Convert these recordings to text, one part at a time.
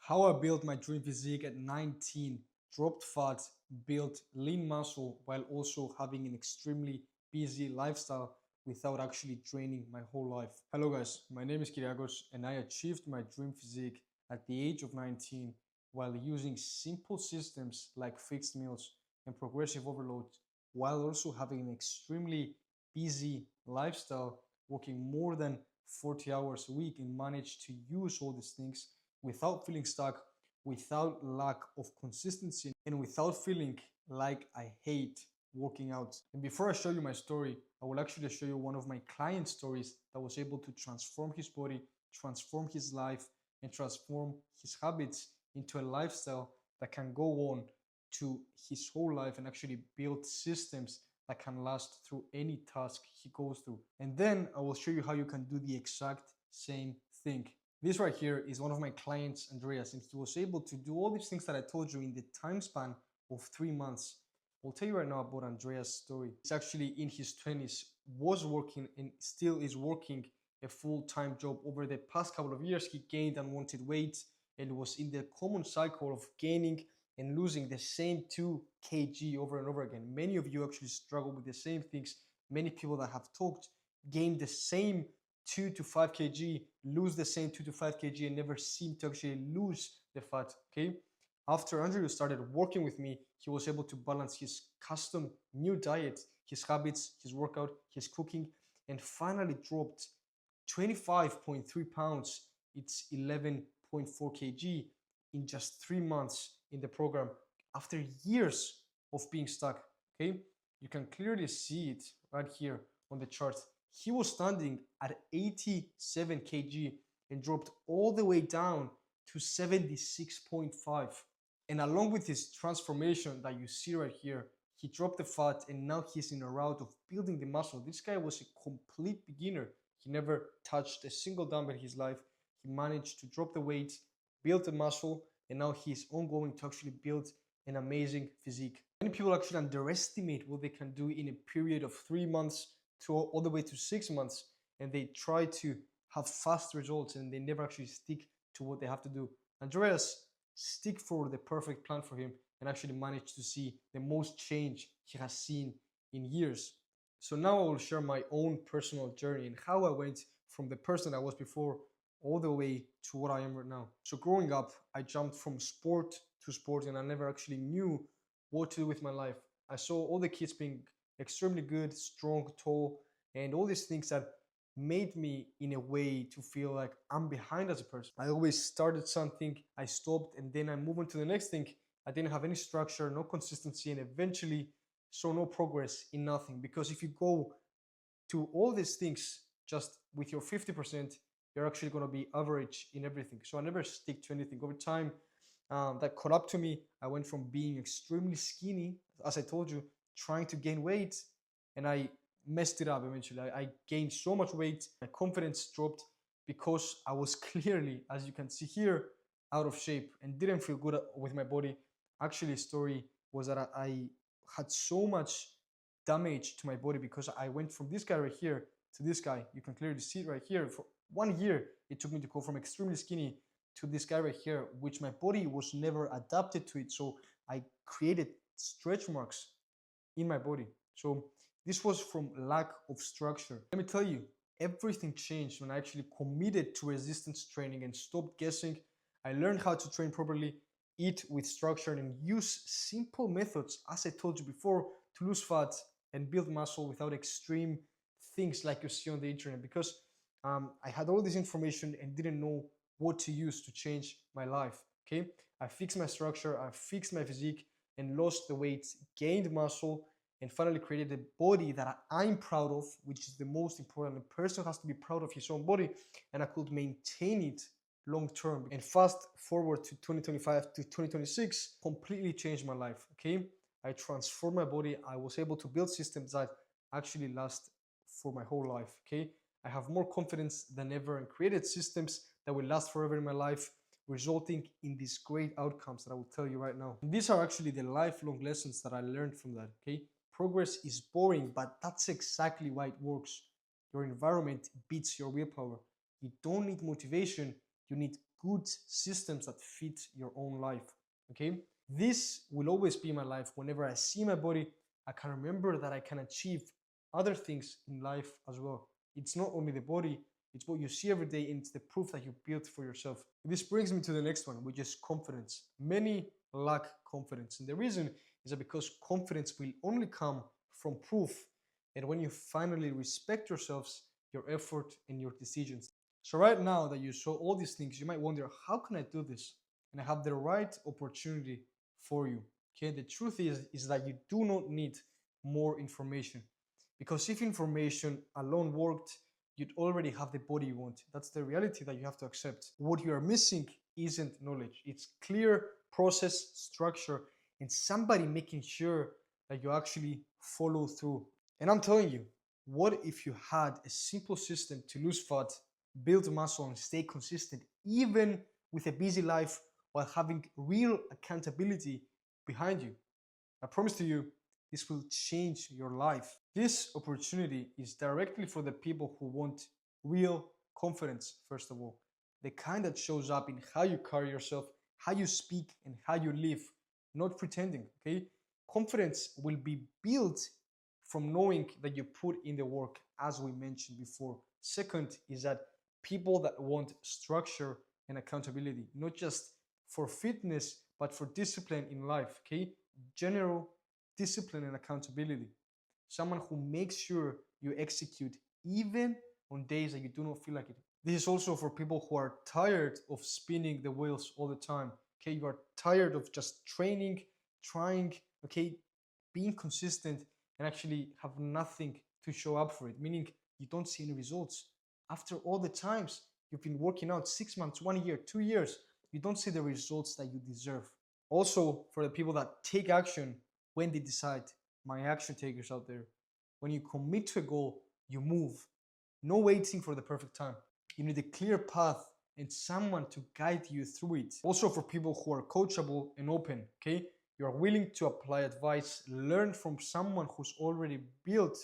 How I built my dream physique at 19, dropped fat, built lean muscle while also having an extremely busy lifestyle without actually training my whole life. Hello guys, my name is Kyriakos and I achieved my dream physique at the age of 19 while using simple systems like fixed meals and progressive overload while also having an extremely busy lifestyle, working more than 40 hours a week and managed to use all these things without feeling stuck, without lack of consistency, and without feeling like I hate working out. And before I show you my story, I will actually show you one of my client stories that was able to transform his body, transform his life, and transform his habits into a lifestyle that can go on to his whole life and actually build systems that can last through any task he goes through. And then I will show you how you can do the exact same thing. This right here is one of my clients, Andreas, and he was able to do all these things that I told you in the time span of 3 months. I'll tell you right now about Andreas' story. He's actually in his 20s, was working and still is working a full-time job. Over the past couple of years, he gained unwanted weight and was in the common cycle of gaining and losing the same 2 kg over and over again. Many of you actually struggle with the same things. Many people that have talked gain the same 2 to 5 kg, lose the same 2 to 5 kg, and never seem to actually lose the fat. Okay. After Andrew started working with me, he was able to balance his custom new diet, his habits, his workout, his cooking, and finally dropped 25.3 pounds. It's 11.4 kg in just 3 months in the program after years of being stuck. Okay. You can clearly see it right here on the chart. He was standing at 87 kg and dropped all the way down to 76.5. And along with his transformation that you see right here, he dropped the fat and now he's in a route of building the muscle. This guy was a complete beginner. He never touched a single dumbbell in his life. He managed to drop the weight, build the muscle, and now he's ongoing to actually build an amazing physique. Many people actually underestimate what they can do in a period of 3 months to all the way to 6 months, and they try to have fast results and they never actually stick to what they have to do. Andreas stick for the perfect plan for him and actually managed to see the most change he has seen in years. So now I will share my own personal journey and how I went from the person I was before all the way to what I am right now. So growing up, I jumped from sport to sport and I never actually knew what to do with my life. I saw all the kids being extremely good, strong, tall, and all these things that made me in a way to feel like I'm behind as a person. I always started something, I stopped, and then I move on to the next thing. I didn't have any structure, no consistency, and eventually saw no progress in nothing. Because if you go to all these things just with your 50%, you're actually going to be average in everything. So I never stick to anything. Over time, that caught up to me. I went from being extremely skinny, as I told you, trying to gain weight, and I messed it up eventually. I gained so much weight, my confidence dropped because I was clearly, as you can see here, out of shape and didn't feel good with my body. Actually, the story was that I had so much damage to my body because I went from this guy right here to this guy. You can clearly see it right here. For 1 year, it took me to go from extremely skinny to this guy right here, which my body was never adapted to it. So I created stretch marks in my body. So this was from lack of structure. Let me tell you, everything changed when I actually committed to resistance training and stopped guessing. I learned how to train properly, eat with structure, and use simple methods, as I told you before, to lose fat and build muscle without extreme things like you see on the internet. Because I had all this information and didn't know what to use to change my life. Okay, I fixed my structure, I fixed my physique, and lost the weight, gained muscle, and finally created a body that I'm proud of, which is the most important. A person has to be proud of his own body, and I could maintain it long term. And fast forward to 2025 to 2026, completely changed my life. Okay, I transformed my body. I was able to build systems that actually last for my whole life. Okay, I have more confidence than ever and created systems that will last forever in my life, resulting in these great outcomes that I will tell you right now. And these are actually the lifelong lessons that I learned from that. Okay, progress is boring, but that's exactly why it works. Your environment beats your willpower. You don't need motivation, you need good systems that fit your own life. Okay, this will always be my life. Whenever I see my body, I can remember that I can achieve other things in life as well. It's not only the body, it's what you see every day, and it's the proof that you built for yourself. This brings me to the next one, which is confidence. Many lack confidence, and the reason is that because confidence will only come from proof, and when you finally respect yourselves, your effort, and your decisions. So right now that you saw all these things, you might wonder, how can I do this? And I have the right opportunity for you. Okay, the truth is that you do not need more information, because if information alone worked, you'd already have the body you want. That's the reality that you have to accept. What you are missing isn't knowledge, it's clear process, structure, and somebody making sure that you actually follow through. And I'm telling you, what if you had a simple system to lose fat, build muscle, and stay consistent, even with a busy life, while having real accountability behind you? I promise to you, this will change your life. This opportunity is directly for the people who want real confidence, first of all. The kind that shows up in how you carry yourself, how you speak, and how you live, not pretending, okay? Confidence will be built from knowing that you put in the work, as we mentioned before. Second is that people that want structure and accountability, not just for fitness, but for discipline in life, okay? General discipline and accountability. Someone who makes sure you execute even on days that you do not feel like it. This is also for people who are tired of spinning the wheels all the time. Okay, you are tired of just training, trying, okay, being consistent, and actually have nothing to show up for it, meaning you don't see any results. After all the times you've been working out 6 months, 1 year, 2 years, you don't see the results that you deserve. Also, for the people that take action when they decide, my action takers out there, when you commit to a goal, you move. No waiting for the perfect time. You need a clear path and someone to guide you through it. Also, for people who are coachable and open, okay? You are willing to apply advice, learn from someone who's already built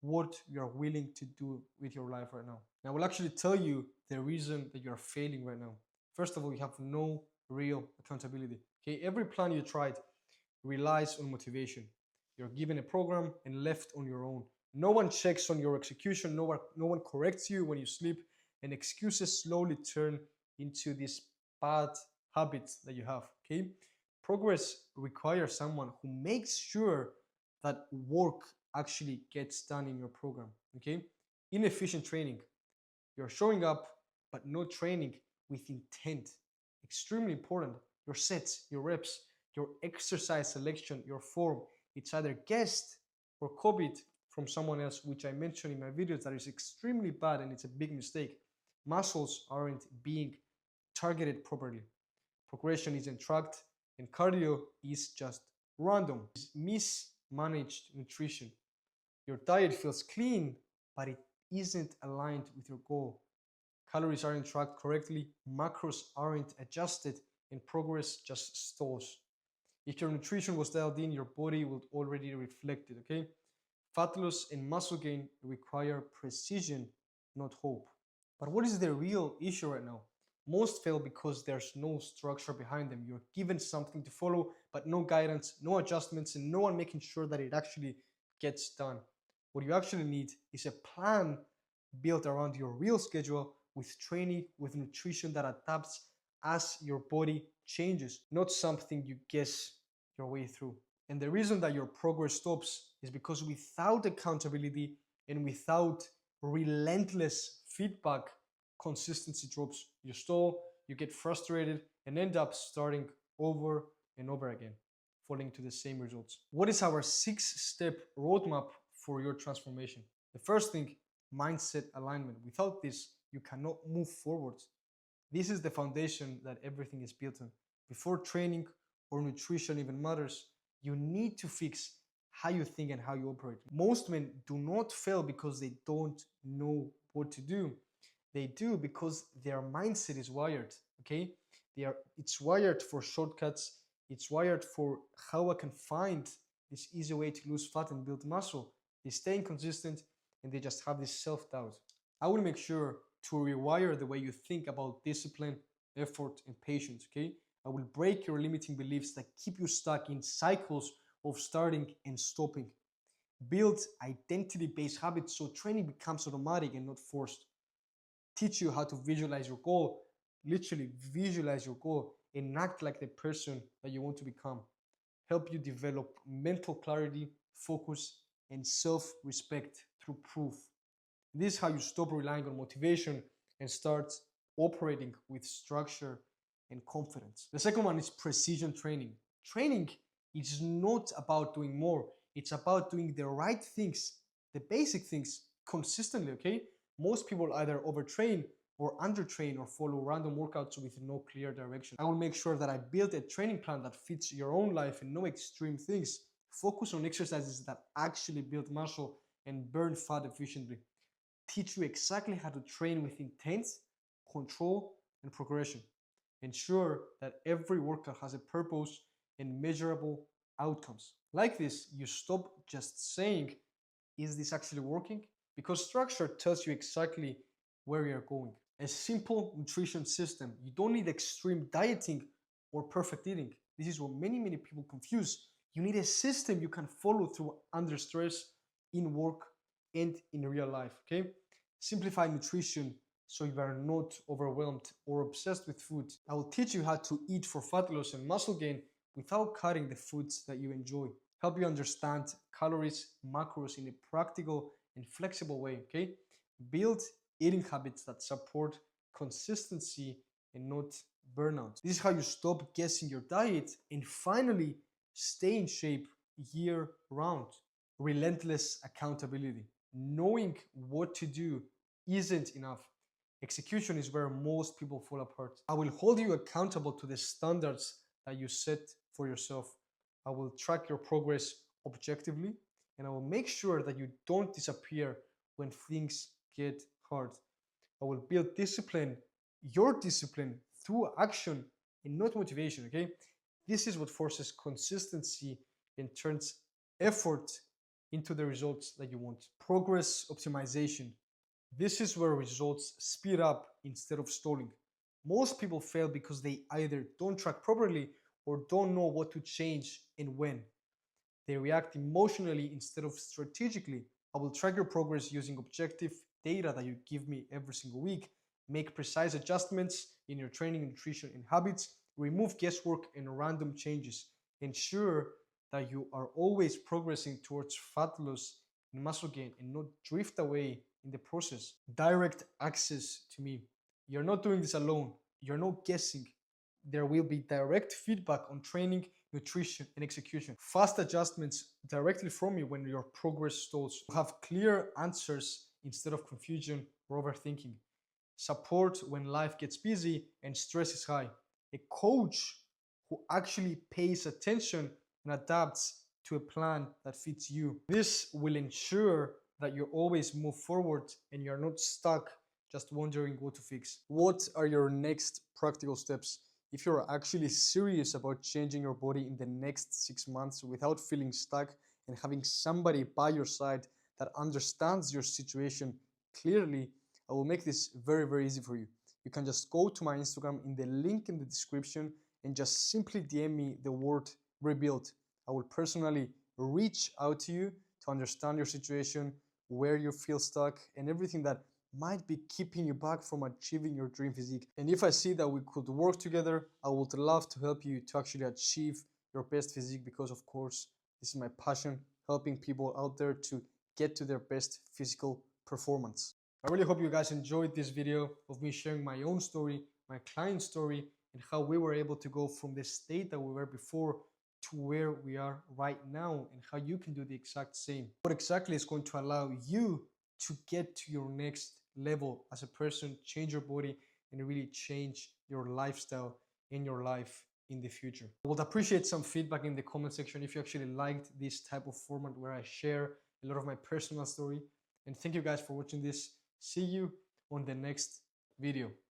what you are willing to do with your life right now. And I will actually tell you the reason that you are failing right now. First of all, you have no real accountability. Okay, every plan you tried relies on motivation. You're given a program and left on your own. No one checks on your execution, no one corrects you when you sleep, and excuses slowly turn into these bad habits that you have. Okay? Progress requires someone who makes sure that work actually gets done in your program. Okay? Inefficient training. You're showing up, but no training with intent. Extremely important. Your sets, your reps, your exercise selection, your form. It's either guessed or copied from someone else, which I mentioned in my videos that is extremely bad and it's a big mistake. Muscles aren't being targeted properly. Progression isn't tracked, and cardio is just random. It's mismanaged nutrition. Your diet feels clean, but it isn't aligned with your goal. Calories aren't tracked correctly, macros aren't adjusted, and progress just stalls. If your nutrition was dialed in, your body would already reflect it, okay? Fat loss and muscle gain require precision, not hope. But what is the real issue right now? Most fail because there's no structure behind them. You're given something to follow, but no guidance, no adjustments, and no one making sure that it actually gets done. What you actually need is a plan built around your real schedule, with training, with nutrition that adapts as your body changes, not something you guess your way through. And the reason that your progress stops is because without accountability and without relentless feedback, consistency drops. You stall, you get frustrated, and end up starting over and over again, falling to the same results. What is our 6-step roadmap for your transformation? The first thing, mindset alignment. Without this, you cannot move forward. This is the foundation that everything is built on. Before training or nutrition even matters, you need to fix how you think and how you operate. Most men do not fail because they don't know what to do. They do because their mindset is wired, okay? It's wired for shortcuts. It's wired for how I can find this easy way to lose fat and build muscle. They stay inconsistent and they just have this self-doubt. I will make sure to rewire the way you think about discipline, effort, and patience, okay? I will break your limiting beliefs that keep you stuck in cycles of starting and stopping. Build identity-based habits so training becomes automatic and not forced. Teach you how to visualize your goal, literally visualize your goal and act like the person that you want to become. Help you develop mental clarity, focus, and self-respect through proof. This is how you stop relying on motivation and start operating with structure and confidence. The second one is precision training. Training is not about doing more, it's about doing the right things, the basic things consistently, okay? Most people either overtrain or undertrain or follow random workouts with no clear direction. I will make sure that I build a training plan that fits your own life and no extreme things. Focus on exercises that actually build muscle and burn fat efficiently. Teach you exactly how to train with intent, control, and progression. Ensure that every workout has a purpose and measurable outcomes. Like this, you stop just saying, is this actually working? Because structure tells you exactly where you're going. A simple nutrition system. You don't need extreme dieting or perfect eating. This is what many people confuse. You need a system you can follow through under stress, in work, and in real life, okay? Simplify nutrition so you are not overwhelmed or obsessed with food. I will teach you how to eat for fat loss and muscle gain without cutting the foods that you enjoy. Help you understand calories, macros in a practical and flexible way, okay? Build eating habits that support consistency and not burnout. This is how you stop guessing your diet and finally stay in shape year round. Relentless accountability. Knowing what to do isn't enough. Execution is where most people fall apart. I will hold you accountable to the standards that you set for yourself. I will track your progress objectively, and I will make sure that you don't disappear when things get hard. I will build discipline, your discipline, through action and not motivation, okay? This is what forces consistency and turns effort into the results that you want. Progress optimization. This is where results speed up instead of stalling. Most people fail because they either don't track properly or don't know what to change and when. They react emotionally instead of strategically. I will track your progress using objective data that you give me every single week. Make precise adjustments in your training, nutrition, and habits. Remove guesswork and random changes. Ensure that you are always progressing towards fat loss and muscle gain and not drift away in the process. Direct access to me. You're not doing this alone. You're not guessing. There will be direct feedback on training, nutrition, and execution. Fast adjustments directly from me when your progress stalls. You have clear answers instead of confusion or overthinking. Support when life gets busy and stress is high. A coach who actually pays attention and adapts to a plan that fits you. This will ensure that you always move forward and you're not stuck just wondering what to fix. What are your next practical steps? If you're actually serious about changing your body in the next 6 months without feeling stuck and having somebody by your side that understands your situation clearly, I will make this very easy for you. You can just go to my Instagram in the link in the description and just simply DM me the word rebuild. I will personally reach out to you to understand your situation, where you feel stuck, and everything that might be keeping you back from achieving your dream physique. And if I see that we could work together, I would love to help you to actually achieve your best physique, because of course, this is my passion, helping people out there to get to their best physical performance. I really hope you guys enjoyed this video of me sharing my own story, my client's story, and how we were able to go from the state that we were before to where we are right now, and how you can do the exact same. What exactly is going to allow you to get to your next level as a person, change your body, and really change your lifestyle in your life in the future. I would appreciate some feedback in the comment section if you actually liked this type of format where I share a lot of my personal story. And thank you guys for watching this. See you on the next video.